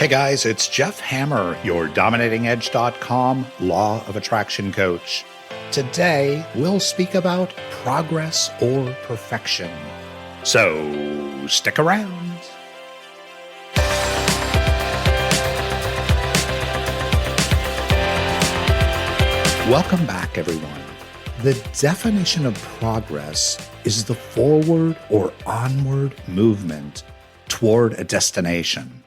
Hey guys, it's Jeff Hammer, your DominatingEdge.com Law of Attraction coach. Today, we'll speak about progress or perfection. So, stick around. Welcome back, everyone. The definition of progress is the forward or onward movement toward a destination.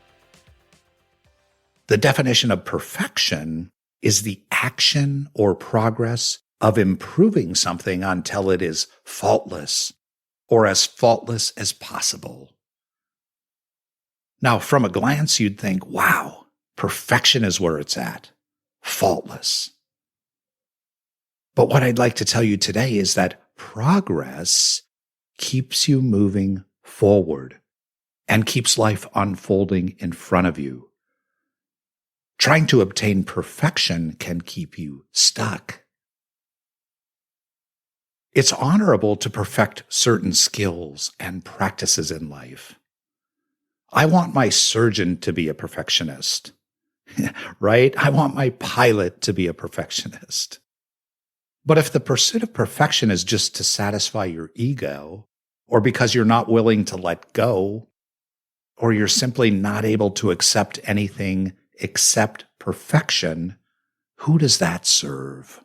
The definition of perfection is the action or progress of improving something until it is faultless or as faultless as possible. Now, from a glance, you'd think, wow, perfection is where it's at, faultless. But what I'd like to tell you today is that progress keeps you moving forward and keeps life unfolding in front of you. Trying to obtain perfection can keep you stuck. It's honorable to perfect certain skills and practices in life. I want my surgeon to be a perfectionist, right? I want my pilot to be a perfectionist. But if the pursuit of perfection is just to satisfy your ego, or because you're not willing to let go, or you're simply not able to accept anything except perfection, who does that serve?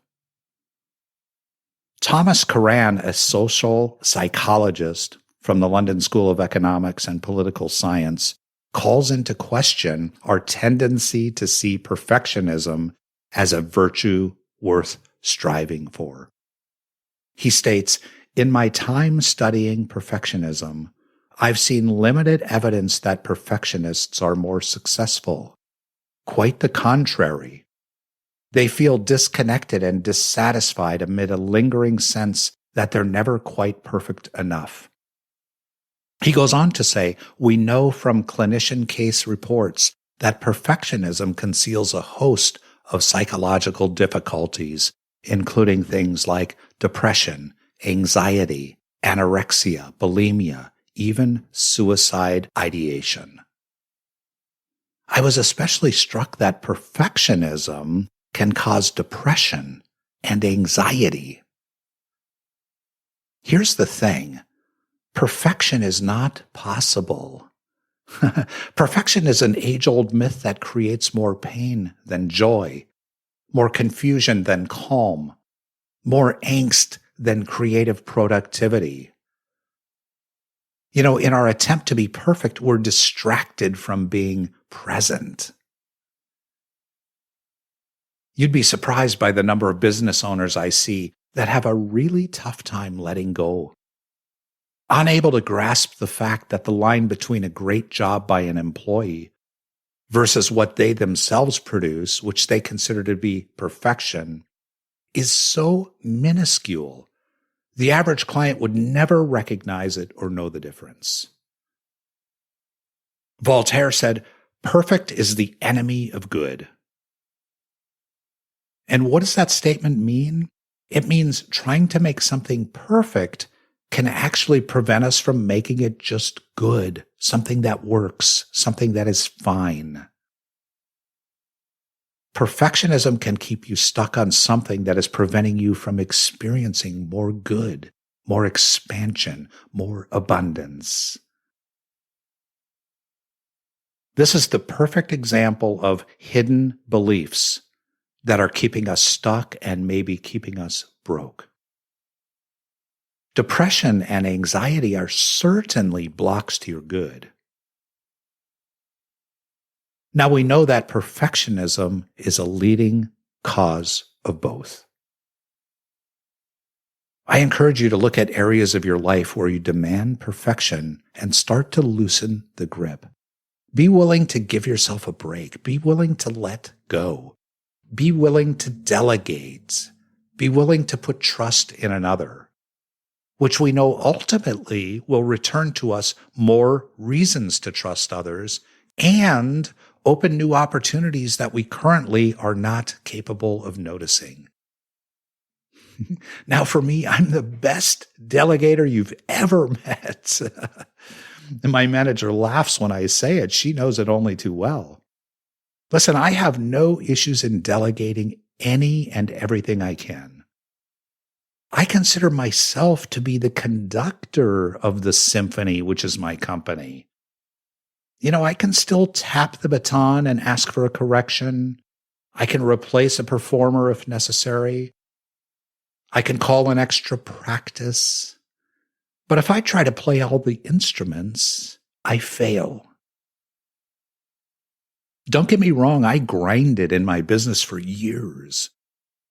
Thomas Karan, a social psychologist from the London School of Economics and Political Science, calls into question our tendency to see perfectionism as a virtue worth striving for. He states, "In my time studying perfectionism, I've seen limited evidence that perfectionists are more successful. Quite the contrary. They feel disconnected and dissatisfied amid a lingering sense that they're never quite perfect enough." He goes on to say, "We know from clinician case reports that perfectionism conceals a host of psychological difficulties, including things like depression, anxiety, anorexia, bulimia, even suicide ideation." I was especially struck that perfectionism can cause depression and anxiety. Here's the thing. Perfection is not possible. Perfection is an age-old myth that creates more pain than joy, more confusion than calm, more angst than creative productivity. You know, in our attempt to be perfect, we're distracted from being present. You'd be surprised by the number of business owners I see that have a really tough time letting go, unable to grasp the fact that the line between a great job by an employee versus what they themselves produce, which they consider to be perfection, is so minuscule. The average client would never recognize it or know the difference. Voltaire said, "Perfect is the enemy of good." And what does that statement mean? It means trying to make something perfect can actually prevent us from making it just good, something that works, something that is fine. Perfectionism can keep you stuck on something that is preventing you from experiencing more good, more expansion, more abundance. This is the perfect example of hidden beliefs that are keeping us stuck and maybe keeping us broke. Depression and anxiety are certainly blocks to your good. Now we know that perfectionism is a leading cause of both. I encourage you to look at areas of your life where you demand perfection and start to loosen the grip. Be willing to give yourself a break. Be willing to let go. Be willing to delegate. Be willing to put trust in another, which we know ultimately will return to us more reasons to trust others and open new opportunities that we currently are not capable of noticing. Now, for me, I'm the best delegator you've ever met. And my manager laughs when I say it. She knows it only too well. Listen, I have no issues in delegating any and everything I can. I consider myself to be the conductor of the symphony, which is my company. I can still tap the baton and ask for a correction. I can replace a performer if necessary. I can call an extra practice. But if I try to play all the instruments, I fail. Don't get me wrong, I grinded in my business for years.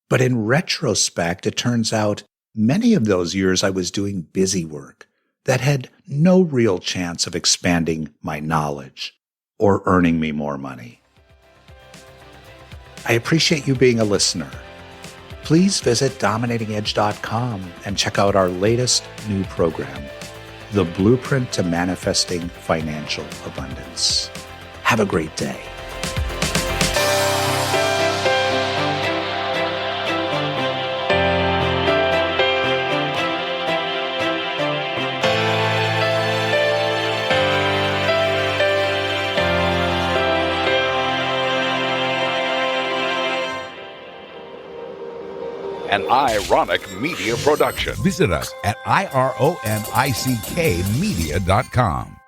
But in retrospect, it turns out many of those years I was doing busy work that had no real chance of expanding my knowledge or earning me more money. I appreciate you being a listener. Please visit DominatingEdge.com and check out our latest new program, The Blueprint to Manifesting Financial Abundance. Have a great day. An ironic media production. Visit us at ironickmedia.com.